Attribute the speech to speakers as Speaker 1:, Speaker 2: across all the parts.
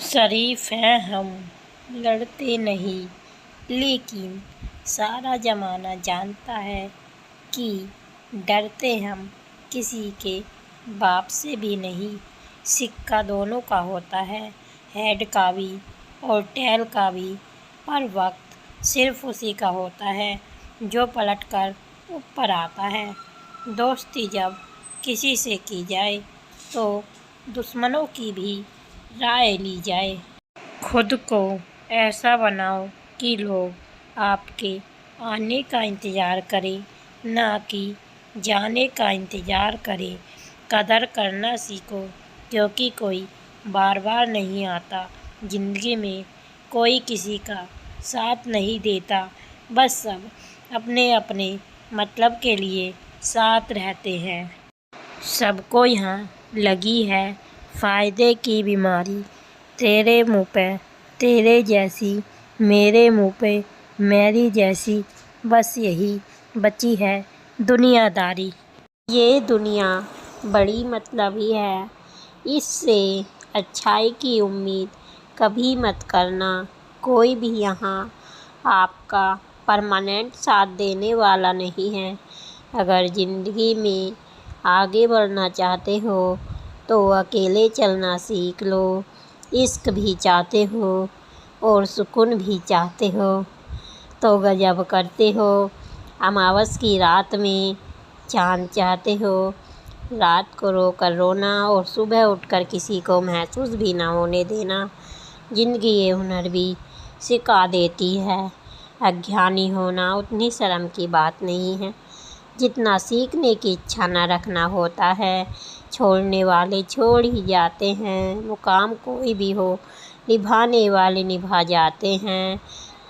Speaker 1: शरीफ हैं हम, लड़ते नहीं, लेकिन सारा ज़माना जानता है कि डरते हम किसी के बाप से भी नहीं। सिक्का दोनों का होता है, हेड का भी और टेल का भी, पर वक्त सिर्फ उसी का होता है जो पलट कर ऊपर आता है। दोस्ती जब किसी से की जाए तो दुश्मनों की भी राय ली जाए। खुद को ऐसा बनाओ कि लोग आपके आने का इंतज़ार करें, ना कि जाने का इंतज़ार करें। कदर करना सीखो, क्योंकि कोई बार बार नहीं आता। ज़िंदगी में कोई किसी का साथ नहीं देता, बस सब अपने अपने मतलब के लिए साथ रहते हैं। सबको यहाँ लगी है फ़ायदे की बीमारी, तेरे मुँह पे तेरे जैसी, मेरे मुँह पे मेरी जैसी, बस यही बची है दुनियादारी। ये दुनिया बड़ी मतलबी है, इससे अच्छाई की उम्मीद कभी मत करना। कोई भी यहाँ आपका परमानेंट साथ देने वाला नहीं है। अगर ज़िंदगी में आगे बढ़ना चाहते हो तो अकेले चलना सीख लो। इश्क भी चाहते हो और सुकून भी चाहते हो तो गजब करते हो। अमावस की रात में चाँद चाहते हो, रात को रोकर रोना और सुबह उठकर किसी को महसूस भी ना होने देना। ज़िंदगी ये हुनर भी सिखा देती है। अज्ञानी होना उतनी शर्म की बात नहीं है जितना सीखने की इच्छा न रखना होता है। छोड़ने वाले छोड़ ही जाते हैं, मुकाम कोई भी हो निभाने वाले निभा जाते हैं।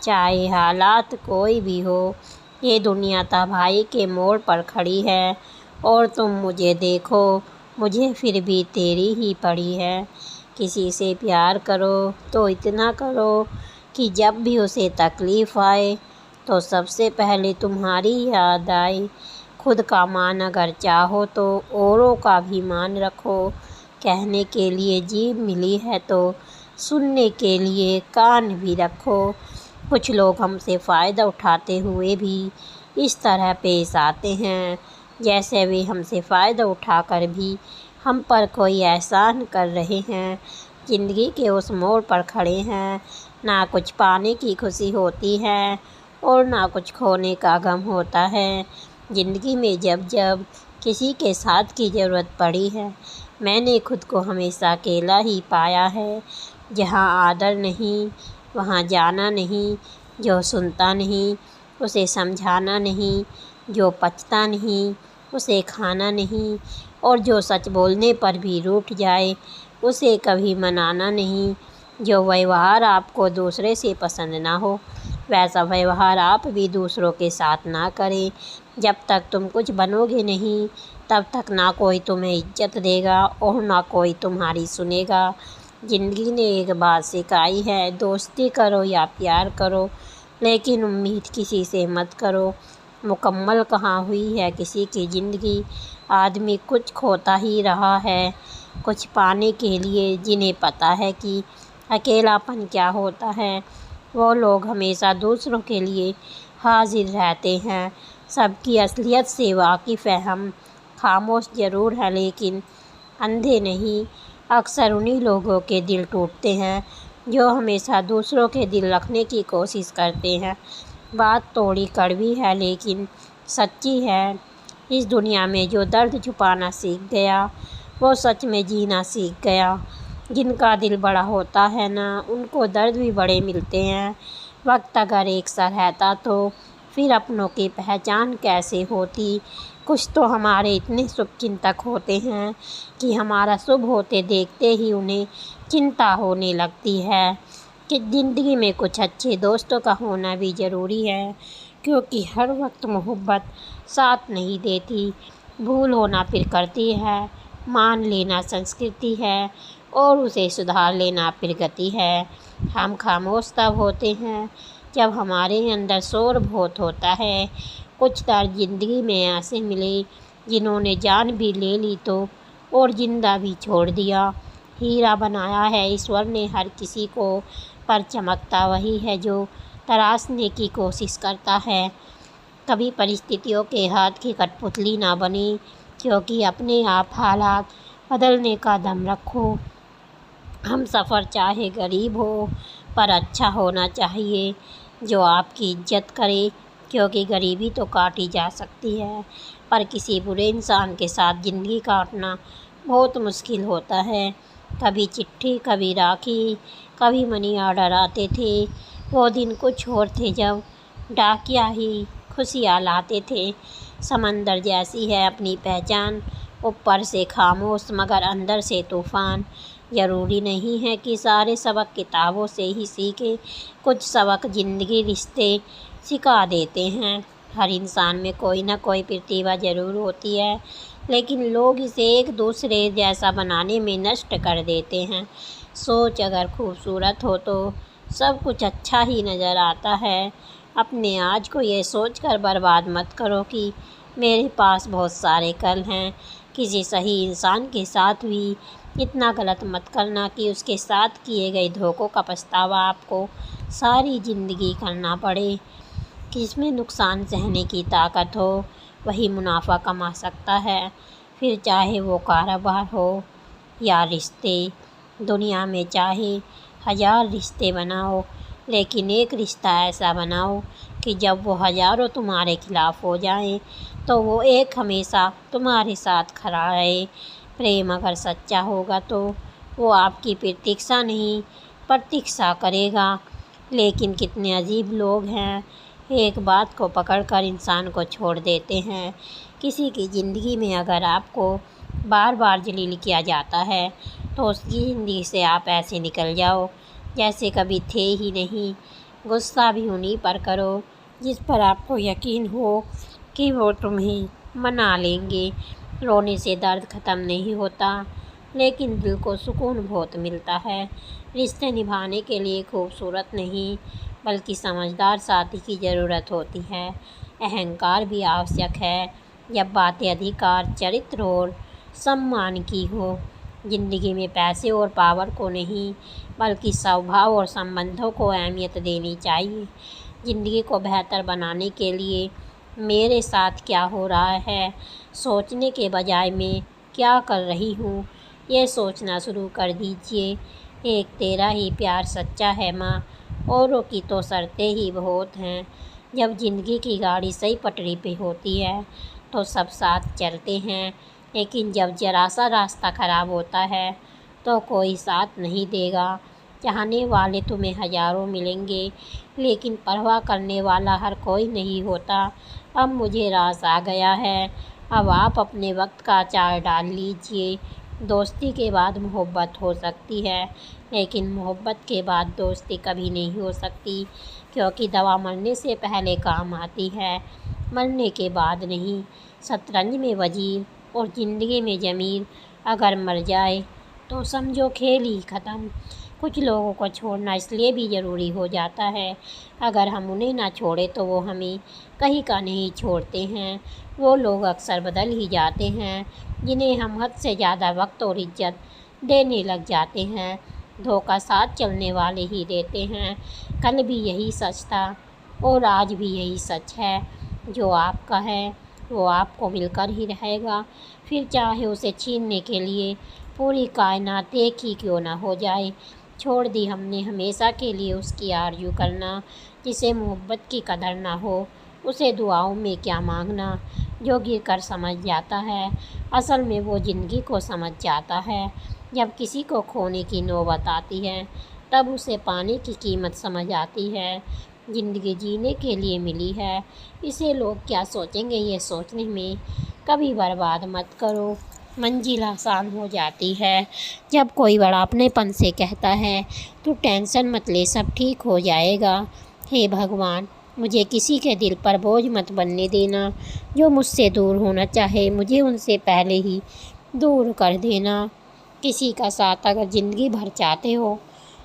Speaker 1: चाहे हालात कोई भी हो, ये दुनिया तबाही के मोड़ पर खड़ी है और तुम मुझे देखो, मुझे फिर भी तेरी ही पड़ी है। किसी से प्यार करो तो इतना करो कि जब भी उसे तकलीफ़ आए तो सबसे पहले तुम्हारी याद आए। खुद का मान अगर चाहो तो औरों का भी मान रखो। कहने के लिए जीभ मिली है तो सुनने के लिए कान भी रखो। कुछ लोग हमसे फ़ायदा उठाते हुए भी इस तरह पेश आते हैं जैसे वे हमसे फ़ायदा उठाकर भी हम पर कोई एहसान कर रहे हैं। ज़िंदगी के उस मोड़ पर खड़े हैं, ना कुछ पाने की खुशी होती है और ना कुछ खोने का गम होता है। ज़िंदगी में जब जब किसी के साथ की ज़रूरत पड़ी है, मैंने खुद को हमेशा अकेला ही पाया है। जहाँ आदर नहीं वहाँ जाना नहीं, जो सुनता नहीं उसे समझाना नहीं, जो पचता नहीं उसे खाना नहीं, और जो सच बोलने पर भी रूठ जाए उसे कभी मनाना नहीं। जो व्यवहार आपको दूसरे से पसंद ना हो वैसा व्यवहार आप भी दूसरों के साथ ना करें। जब तक तुम कुछ बनोगे नहीं तब तक ना कोई तुम्हें इज्जत देगा और ना कोई तुम्हारी सुनेगा। ज़िंदगी ने एक बात सिखाई है, दोस्ती करो या प्यार करो, लेकिन उम्मीद किसी से मत करो। मुकम्मल कहाँ हुई है किसी की ज़िंदगी, आदमी कुछ खोता ही रहा है कुछ पाने के लिए। जिन्हें पता है कि अकेलापन क्या होता है, वो लोग हमेशा दूसरों के लिए हाजिर रहते हैं। सबकी असलियत से वाकिफ़ है हम, खामोश ज़रूर है लेकिन अंधे नहीं। अक्सर उन्हीं लोगों के दिल टूटते हैं जो हमेशा दूसरों के दिल रखने की कोशिश करते हैं। बात थोड़ी कड़वी है लेकिन सच्ची है। इस दुनिया में जो दर्द छुपाना सीख गया वो सच में जीना सीख गया। जिनका दिल बड़ा होता है ना, उनको दर्द भी बड़े मिलते हैं। वक्त अगर एक सा रहता तो फिर अपनों की पहचान कैसे होती। कुछ तो हमारे इतने शुभचिंतक होते हैं कि हमारा शुभ होते देखते ही उन्हें चिंता होने लगती है। कि ज़िंदगी में कुछ अच्छे दोस्तों का होना भी ज़रूरी है, क्योंकि हर वक्त मोहब्बत साथ नहीं देती। भूल होना फिर करती है, मान लेना संस्कृति है और उसे सुधार लेना प्रगति है। हम खामोश तब होते हैं जब हमारे अंदर शोर बहुत होता है। कुछ दर्द ज़िंदगी में ऐसे मिले जिन्होंने जान भी ले ली तो और ज़िंदा भी छोड़ दिया। हीरा बनाया है। ईश्वर ने हर किसी को, पर चमकता वही है जो तराशने की कोशिश करता है। कभी परिस्थितियों के हाथ की कठपुतली ना बने, क्योंकि अपने आप हालात बदलने का दम रखो। हम सफ़र चाहे गरीब हो, पर अच्छा होना चाहिए, जो आपकी इज्जत करे, क्योंकि गरीबी तो काटी जा सकती है, पर किसी बुरे इंसान के साथ ज़िंदगी काटना बहुत मुश्किल होता है। कभी चिट्ठी, कभी राखी, कभी मनी ऑर्डर आते थे। वो दिन कुछ और थे जब डाकिया ही खुशियाँ लाते थे। समंदर जैसी है अपनी पहचान, ऊपर से खामोश मगर अंदर से तूफ़ान। ज़रूरी नहीं है कि सारे सबक किताबों से ही सीखे, कुछ सबक ज़िंदगी रिश्ते सिखा देते हैं। हर इंसान में कोई ना कोई प्रतिभा ज़रूर होती है, लेकिन लोग इसे एक दूसरे जैसा बनाने में नष्ट कर देते हैं। सोच अगर खूबसूरत हो तो सब कुछ अच्छा ही नज़र आता है। अपने आज को ये सोचकर बर्बाद मत करो कि मेरे पास बहुत सारे कल हैं। किसी सही इंसान के साथ भी इतना गलत मत करना कि उसके साथ किए गए धोखों का पछतावा आपको सारी ज़िंदगी करना पड़े। किसमें नुकसान सहने की ताकत हो, वही मुनाफा कमा सकता है, फिर चाहे वो कारोबार हो या रिश्ते। दुनिया में चाहे 1000 रिश्ते बनाओ, लेकिन एक रिश्ता ऐसा बनाओ कि जब वो हज़ारों तुम्हारे खिलाफ हो जाएं, तो वो एक हमेशा तुम्हारे साथ खड़ा रहे। प्रेम अगर सच्चा होगा तो वो आपकी प्रतीक्षा नहीं, प्रतीक्षा करेगा। लेकिन कितने अजीब लोग हैं, एक बात को पकड़कर इंसान को छोड़ देते हैं। किसी की ज़िंदगी में अगर आपको बार बार जलील किया जाता है, तो उसकी ज़िंदगी से आप ऐसे निकल जाओ जैसे कभी थे ही नहीं। गुस्सा भी उन्हीं पर करो जिस पर आपको यकीन हो कि वो तुम्हें मना लेंगे। रोने से दर्द ख़त्म नहीं होता, लेकिन दिल को सुकून बहुत मिलता है। रिश्ते निभाने के लिए खूबसूरत नहीं, बल्कि समझदार साथी की ज़रूरत होती है। अहंकार भी आवश्यक है जब बातें अधिकार, चरित्र और सम्मान की हो। ज़िंदगी में पैसे और पावर को नहीं, बल्कि स्वभाव और संबंधों को अहमियत देनी चाहिए। ज़िंदगी को बेहतर बनाने के लिए मेरे साथ क्या हो रहा है सोचने के बजाय मैं क्या कर रही हूँ, ये सोचना शुरू कर दीजिए। एक तेरा ही प्यार सच्चा है माँ, औरों की तो शर्तें ही बहुत हैं। जब ज़िंदगी की गाड़ी सही पटरी पे होती है तो सब साथ चलते हैं, लेकिन जब जरा सा रास्ता ख़राब होता है तो कोई साथ नहीं देगा। चाहने वाले तुम्हें हज़ारों मिलेंगे, लेकिन परवाह करने वाला हर कोई नहीं होता। अब मुझे रास आ गया है, अब आप अपने वक्त का अचार डाल लीजिए। दोस्ती के बाद मोहब्बत हो सकती है, लेकिन मोहब्बत के बाद दोस्ती कभी नहीं हो सकती, क्योंकि दवा मरने से पहले काम आती है, मरने के बाद नहीं। शतरंज में वजीर और ज़िंदगी में ज़मीर अगर मर जाए तो समझो खेल ही ख़त्म। कुछ लोगों को छोड़ना इसलिए भी ज़रूरी हो जाता है, अगर हम उन्हें ना छोड़ें तो वो हमें कहीं का नहीं छोड़ते हैं। वो लोग अक्सर बदल ही जाते हैं जिन्हें हम हद से ज़्यादा वक्त और इज्जत देने लग जाते हैं। धोखा साथ चलने वाले ही देते हैं। कल भी यही सच था और आज भी यही सच है। जो आपका है वो आपको मिलकर ही रहेगा, फिर चाहे उसे छीनने के लिए पूरी कायनात एक ही क्यों ना हो जाए। छोड़ दी हमने हमेशा के लिए उसकी आरज़ू करना, जिसे मोहब्बत की कदर ना हो उसे दुआओं में क्या मांगना। जो गिर कर समझ जाता है, असल में वो ज़िंदगी को समझ जाता है। जब किसी को खोने की नौबत आती है, तब उसे पाने की कीमत समझ आती है। ज़िंदगी जीने के लिए मिली है, इसे लोग क्या सोचेंगे ये सोचने में कभी बर्बाद मत करो। मंजिल आसान हो जाती है जब कोई बड़ा अपनेपन से कहता है तो टेंशन मत ले, सब ठीक हो जाएगा। हे भगवान, मुझे किसी के दिल पर बोझ मत बनने देना। जो मुझसे दूर होना चाहे मुझे उनसे पहले ही दूर कर देना। किसी का साथ अगर ज़िंदगी भर चाहते हो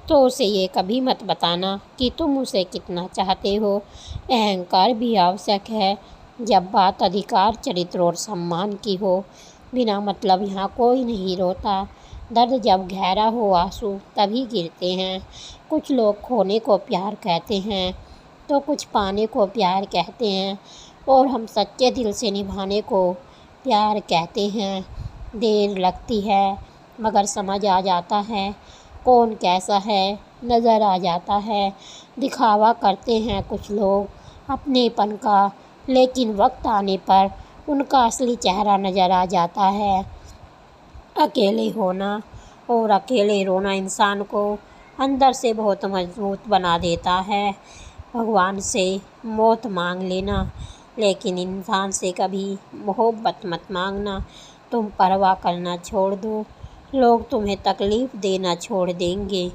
Speaker 1: तो उसे ये कभी मत बताना कि तुम उसे कितना चाहते हो। अहंकार भी आवश्यक है जब बात अधिकार, चरित्र और सम्मान की हो। बिना मतलब यहाँ कोई नहीं रोता, درد جب گہرا ہو آنسو تبھی گرتے ہیں۔ کچھ لوگ کھونے کو پیار کہتے ہیں تو کچھ پانے کو پیار کہتے ہیں، اور ہم سچے دل سے نبھانے کو پیار کہتے ہیں۔ دیر لگتی ہے مگر سمجھ آ جاتا ہے کون کیسا ہے، نظر آ جاتا ہے۔ دکھاوا کرتے ہیں کچھ لوگ اپنے پن کا، لیکن وقت آنے پر ان کا اصلی چہرہ نظر آ جاتا ہے۔ اکیلے ہونا اور اکیلے رونا انسان کو اندر سے بہت مضبوط بنا دیتا ہے۔ بھگوان سے موت مانگ لینا، لیکن انسان سے کبھی محبت مت مانگنا۔ تم پرواہ کرنا چھوڑ دو، لوگ تمہیں تکلیف دینا چھوڑ دیں گے۔